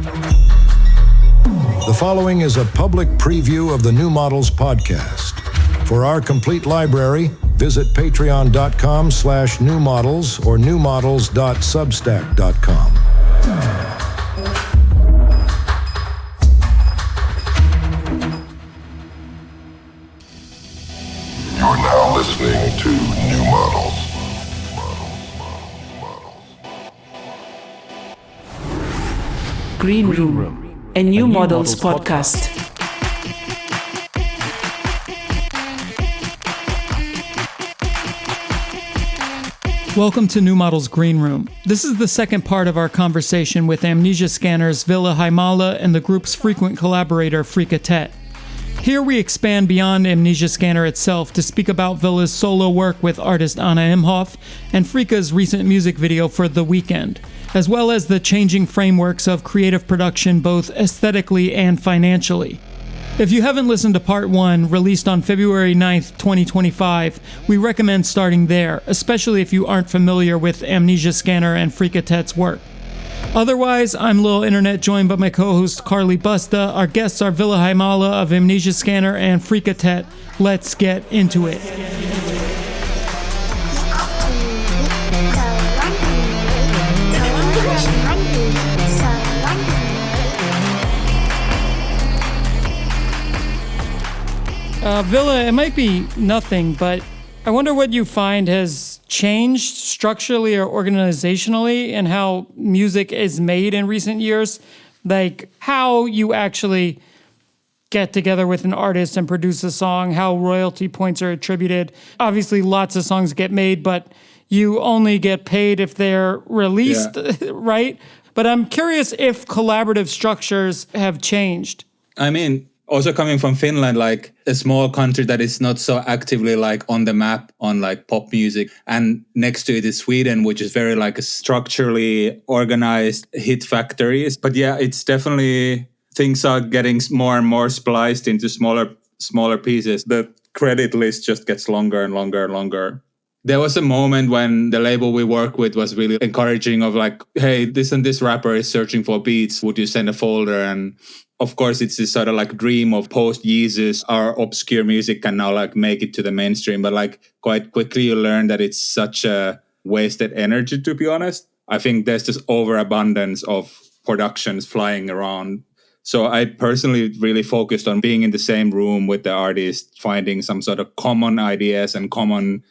The following is a public preview of the New Models podcast. For our complete library, visit patreon.com/newmodels or newmodels.substack.com. You're now listening to New Models. Greenroom, a New Models podcast. Welcome to New Models Greenroom. This is the second part of our conversation with Amnesia Scanners Ville Haimala and the group's frequent collaborator Freeka Tet. Here we expand beyond Amnesia Scanner itself to speak about Ville's solo work with artist Anne Imhof and Freeka's recent music video for The Weeknd, as well as the changing frameworks of creative production both aesthetically and financially. If you haven't listened to Part 1, released on February 9th, 2025, we recommend starting there, especially if you aren't familiar with Amnesia Scanner and Freeka Tet's work. Otherwise, I'm Lil Internet, joined by my co-host Carly Busta. Our guests are Ville Haimala of Amnesia Scanner and Freeka Tet. Let's get into it. Ville, it might be nothing, but I wonder what you find has changed structurally or organizationally in how music is made in recent years. Like how you actually get together with an artist and produce a song, how royalty points are attributed. Obviously, lots of songs get made, but you only get paid if they're released, right? But I'm curious if collaborative structures have changed. I mean, also coming from Finland, like a small country that is not so actively like on the map on like pop music. And next to it is Sweden, which is very like a structurally organized hit factories. But yeah, it's definitely, things are getting more and more spliced into smaller pieces. The credit list just gets longer and longer and longer. There was a moment when the label we work with was really encouraging of like, hey, this and this rapper is searching for beats. Would you send a folder? And of course, it's this sort of like dream of post-Yeezus, our obscure music can now like make it to the mainstream. But like quite quickly you learn that it's such a wasted energy, to be honest. I think there's this overabundance of productions flying around. So I personally really focused on being in the same room with the artist, finding some sort of common ideas and common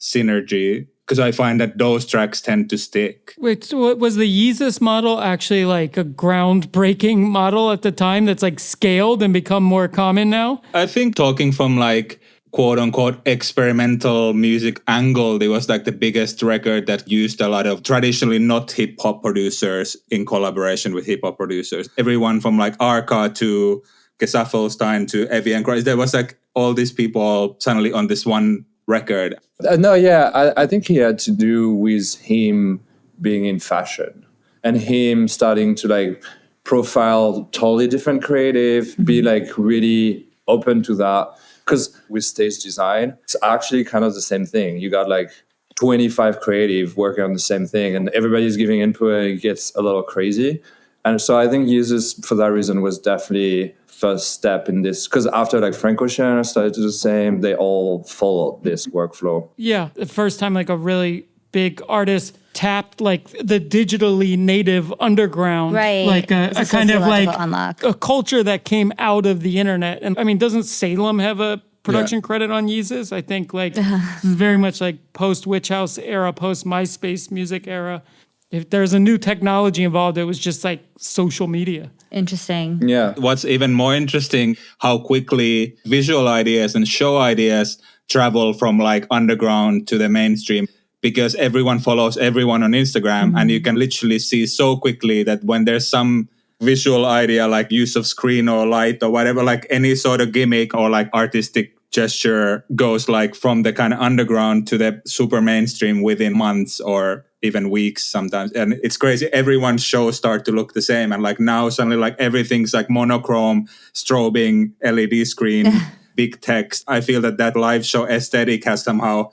synergy, because I find that those tracks tend to stick. Wait, so was the Yeezus model actually like a groundbreaking model at the time that's like scaled and become more common now? I think talking from like quote unquote experimental music angle, it was like the biggest record that used a lot of traditionally not hip hop producers in collaboration with hip hop producers. Everyone from like Arca to Gesaffelstein to Evie and Christ, there was like all these people suddenly on this one record. I think he had to do with him being in fashion and him starting to like profile totally different creative, be like really open to that. Because with stage design, it's actually kind of the same thing. You got like 25 creative working on the same thing and everybody's giving input and it gets a little crazy. And so I think Yeezus, for that reason, was definitely first step in this. Because after like Frank Ocean started to do the same, they all followed this workflow. Yeah, the first time like a really big artist tapped like the digitally native underground. Right. Like a kind of like unlock. a culture that came out of the internet. And I mean, doesn't Salem have a production credit on Yeezus? I think like this is very much like post-Witch House era, post-MySpace music era. If there's a new technology involved, it was just like social media. Interesting. Yeah. What's even more interesting, how quickly visual ideas and show ideas travel from like underground to the mainstream, because everyone follows everyone on Instagram and you can literally see so quickly that when there's some visual idea like use of screen or light or whatever, like any sort of gimmick or like artistic gesture goes like from the kind of underground to the super mainstream within months or even weeks sometimes. And it's crazy. Everyone's shows start to look the same. And like now suddenly like everything's like monochrome, strobing, LED screen, big text. I feel that live show aesthetic has somehow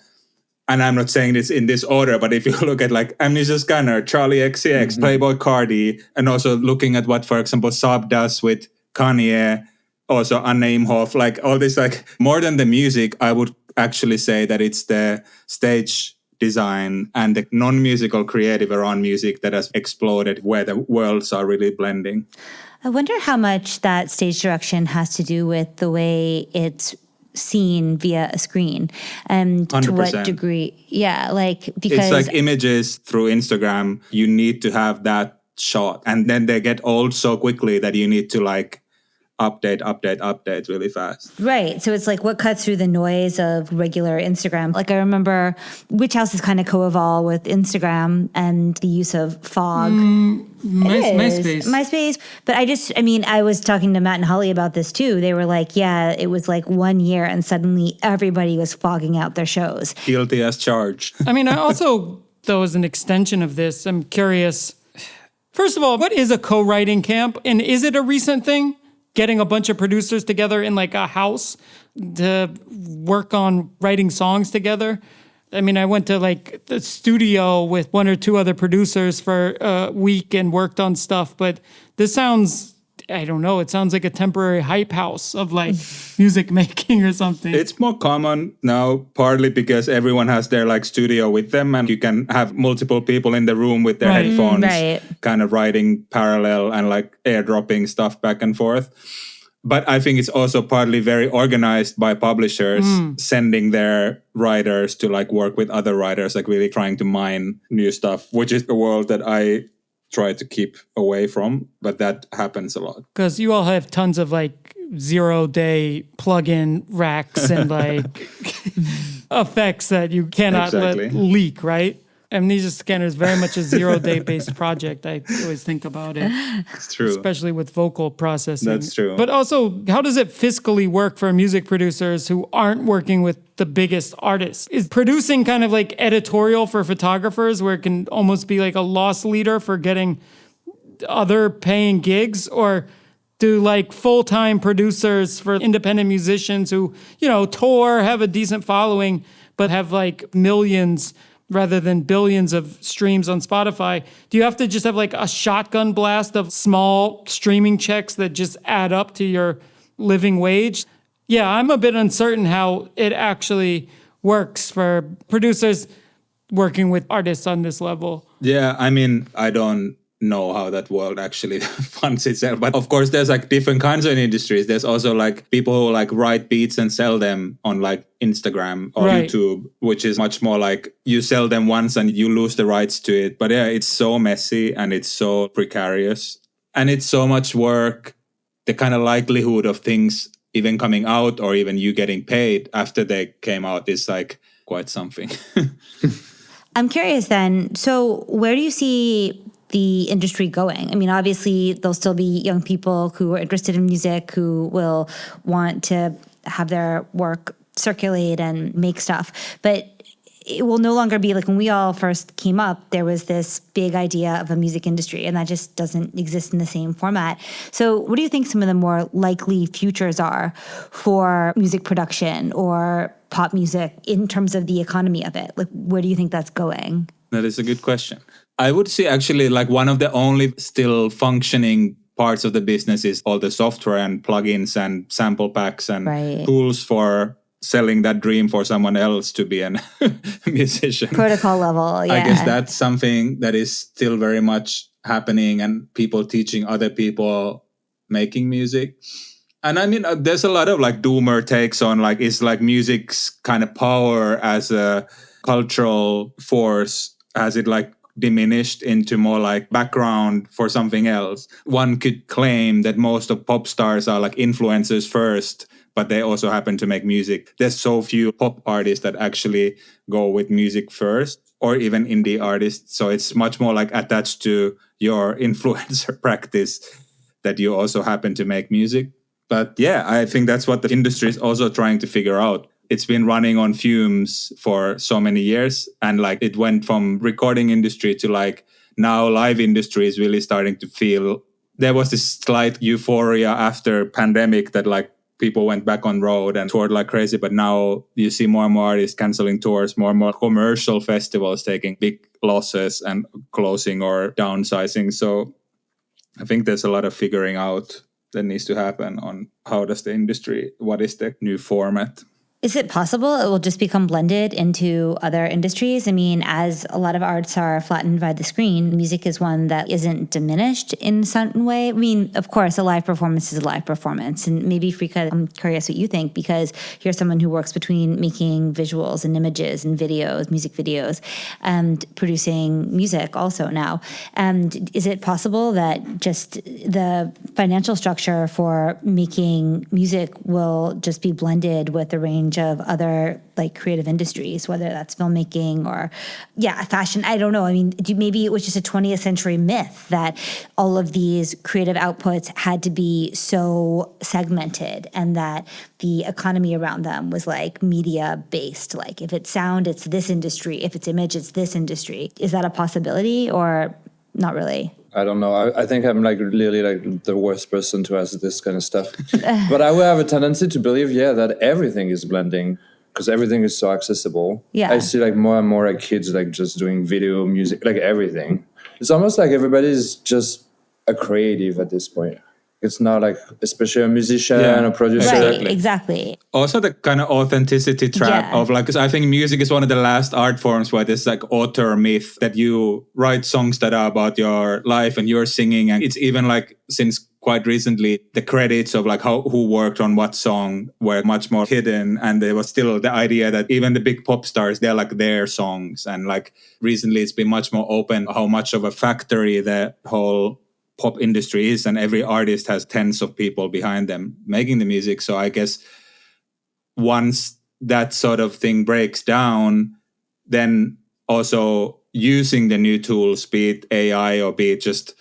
and I'm not saying this in this order, but if you look at like Amnesia Scanner, Charlie XCX, Playboy Cardi, and also looking at what, for example, Saab does with Kanye, also Anne Imhof, like all this, like more than the music, I would actually say that it's the stage design and the non-musical creative around music that has exploded, where the worlds are really blending. I wonder how much that stage direction has to do with the way it's seen via a screen, and 100%. To what degree. Yeah, like, because it's like images through Instagram, you need to have that shot, and then they get old so quickly that you need to like update really fast. Right. So it's like what cuts through the noise of regular Instagram. Like I remember Witch House has kind of co-evolved with Instagram and the use of fog. MySpace. But I was talking to Matt and Holly about this too. They were like, yeah, it was like 1 year and suddenly everybody was fogging out their shows. Guilty as charged. I also, though, as an extension of this, I'm curious. First of all, what is a co-writing camp? And is it a recent thing? Getting a bunch of producers together in like a house to work on writing songs together. I went to like the studio with 1 or 2 other producers for a week and worked on stuff. But this sounds, I don't know, it sounds like a temporary hype house of like music making or something. It's more common now, partly because everyone has their like studio with them and you can have multiple people in the room with their headphones, kind of writing parallel and like airdropping stuff back and forth. But I think it's also partly very organized by publishers sending their writers to like work with other writers, like really trying to mine new stuff, which is the world that I try to keep away from, but that happens a lot. Because you all have tons of like 0-day plug-in racks and like effects that you cannot let leak, right? Amnesia Scanner is very much a 0-day based project. I always think about it. It's true. Especially with vocal processing. That's true. But also, how does it fiscally work for music producers who aren't working with the biggest artists? Is producing kind of like editorial for photographers where it can almost be like a loss leader for getting other paying gigs? Or do like full-time producers for independent musicians who, tour, have a decent following, but have like millions rather than billions of streams on Spotify, do you have to just have like a shotgun blast of small streaming checks that just add up to your living wage? Yeah, I'm a bit uncertain how it actually works for producers working with artists on this level. Yeah, I don't know how that world actually funds itself. But of course, there's like different kinds of industries. There's also like people who like write beats and sell them on like Instagram or YouTube, which is much more like you sell them once and you lose the rights to it. But yeah, it's so messy and it's so precarious and it's so much work. The kind of likelihood of things even coming out or even you getting paid after they came out is like quite something. I'm curious then, so where do you see the industry going? Obviously, there'll still be young people who are interested in music who will want to have their work circulate and make stuff. But it will no longer be like when we all first came up, there was this big idea of a music industry, and that just doesn't exist in the same format. So what do you think some of the more likely futures are for music production or pop music in terms of the economy of it? Like, where do you think that's going? That is a good question. I would say actually like one of the only still functioning parts of the business is all the software and plugins and sample packs and tools for selling that dream for someone else to be a musician. Protocol level, yeah. I guess that's something that is still very much happening and people teaching other people making music. And there's a lot of like doomer takes on like, is like music's kind of power as a cultural force, has it like diminished into more like background for something else? One could claim that most of pop stars are like influencers first, but they also happen to make music. There's so few pop artists that actually go with music first, or even indie artists. So it's much more like attached to your influencer practice that you also happen to make music. But yeah, I think that's what the industry is also trying to figure out. It's been running on fumes for so many years. And like it went from recording industry to like now live industry is really starting to feel, there was this slight euphoria after pandemic that like people went back on road and toured like crazy. But now you see more and more artists canceling tours, more and more commercial festivals taking big losses and closing or downsizing. So I think there's a lot of figuring out that needs to happen on how does the industry, what is the new format. Is it possible it will just become blended into other industries? I mean, as a lot of arts are flattened by the screen, music is one that isn't diminished in some way. I mean, of course, a live performance is a live performance. And maybe, Freeka, I'm curious what you think, because you're someone who works between making visuals and images and videos, music videos, and producing music also now. And is it possible that just the financial structure for making music will just be blended with the range of other like creative industries, whether that's filmmaking or fashion? I don't know. I mean, maybe it was just a 20th century myth that all of these creative outputs had to be so segmented and that the economy around them was like media based. Like if it's sound, it's this industry. If it's image, it's this industry. Is that a possibility or not really? I don't know. I think I'm like really like the worst person to ask this kind of stuff. But I would have a tendency to believe, that everything is blending because everything is so accessible. Yeah. I see like more and more like kids like just doing video, music, like everything. It's almost like everybody's just a creative at this point. It's not like, especially a musician or producer. Right, exactly. Also the kind of authenticity trap of like, because I think music is one of the last art forms where there's like author myth that you write songs that are about your life and you're singing. And it's even like since quite recently, the credits of like who worked on what song were much more hidden. And there was still the idea that even the big pop stars, they're like their songs. And like recently it's been much more open how much of a factory the whole pop industry is, and every artist has tens of people behind them making the music. So I guess once that sort of thing breaks down, then also using the new tools, be it AI or be it just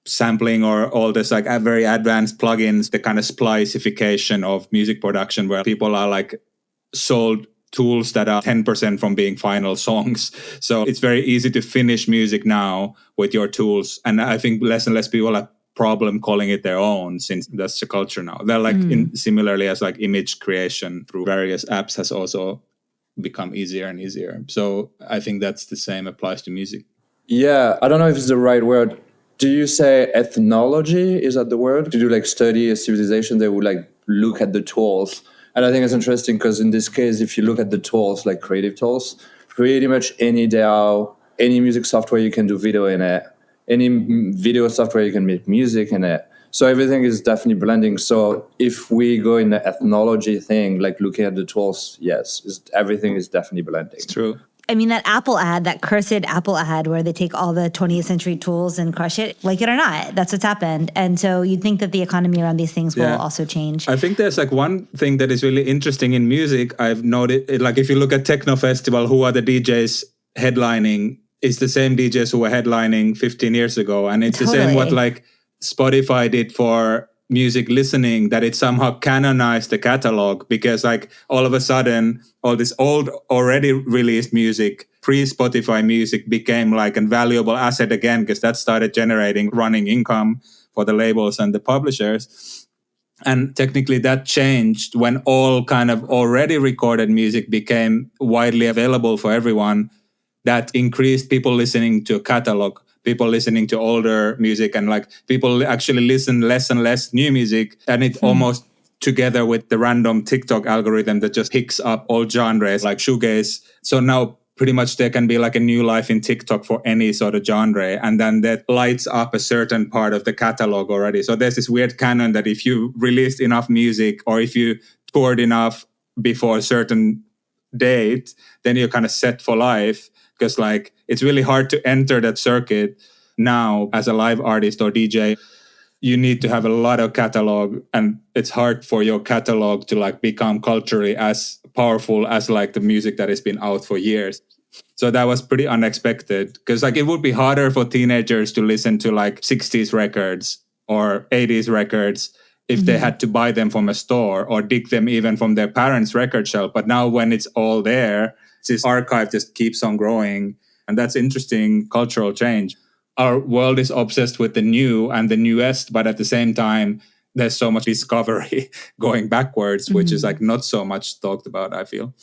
sampling or all this like very advanced plugins, the kind of splicification of music production where people are like sold tools that are 10% from being final songs. So it's very easy to finish music now with your tools. And I think less and less people have problem calling it their own, since that's the culture now. They're like similarly as like image creation through various apps has also become easier and easier. So I think that's the same applies to music. Yeah, I don't know if it's the right word. Do you say ethnology? Is that the word? To do like study a civilization, they would like look at the tools. And I think it's interesting because in this case, if you look at the tools, like creative tools, pretty much any DAW, any music software you can do video in it, any video software you can make music in it. So everything is definitely blending. So if we go in the ethnology thing, like looking at the tools, yes, everything is definitely blending. It's true. I mean, that Apple ad, that cursed Apple ad where they take all the 20th century tools and crush it, like it or not, that's what's happened. And so you'd think that the economy around these things will also change. I think there's like one thing that is really interesting in music. I've noted, like if you look at Techno Festival, who are the DJs headlining, it's the same DJs who were headlining 15 years ago. And it's the same what like Spotify did for music listening, that it somehow canonized the catalog, because like all of a sudden all this old already released music, pre-Spotify music, became like a valuable asset again, because that started generating running income for the labels and the publishers. And technically that changed when all kind of already recorded music became widely available for everyone. That increased people listening to a catalog, people listening to older music, and like people actually listen less and less new music. And it almost together with the random TikTok algorithm that just picks up all genres like shoegaze. So now pretty much there can be like a new life in TikTok for any sort of genre. And then that lights up a certain part of the catalog already. So there's this weird canon that if you released enough music or if you toured enough before a certain date, then you're kind of set for life. Because like it's really hard to enter that circuit now as a live artist or DJ. You need to have a lot of catalog, and it's hard for your catalog to like become culturally as powerful as like the music that has been out for years. So that was pretty unexpected, because like it would be harder for teenagers to listen to like 60s records or 80s records if they had to buy them from a store or dig them even from their parents' record shelf. But now when it's all there, this archive just keeps on growing. And that's interesting cultural change. Our world is obsessed with the new and the newest, but at the same time, there's so much discovery going backwards, which is like not so much talked about, I feel.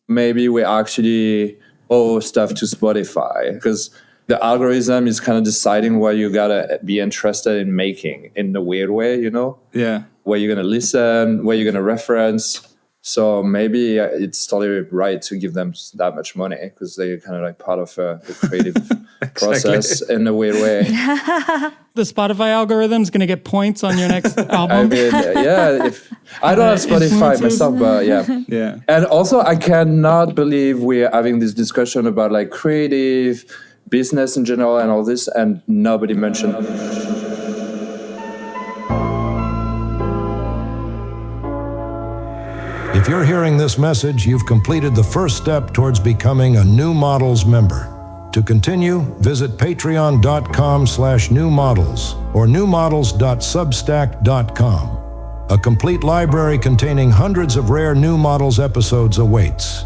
Maybe we actually owe stuff to Spotify because the algorithm is kind of deciding what you gotta be interested in making in a weird way, you know? Yeah. Where you're gonna listen, where you're gonna reference. So maybe it's totally right to give them that much money because they're kind of like part of the creative process in a weird way. The Spotify algorithm is going to get points on your next album. I mean, yeah, I don't have Spotify myself, but yeah. Yeah. And also, I cannot believe we're having this discussion about like creative, business in general and all this, and nobody mentioned. If you're hearing this message, you've completed the first step towards becoming a New Models member. To continue, visit patreon.com/newmodels or newmodels.substack.com. A complete library containing hundreds of rare New Models episodes awaits.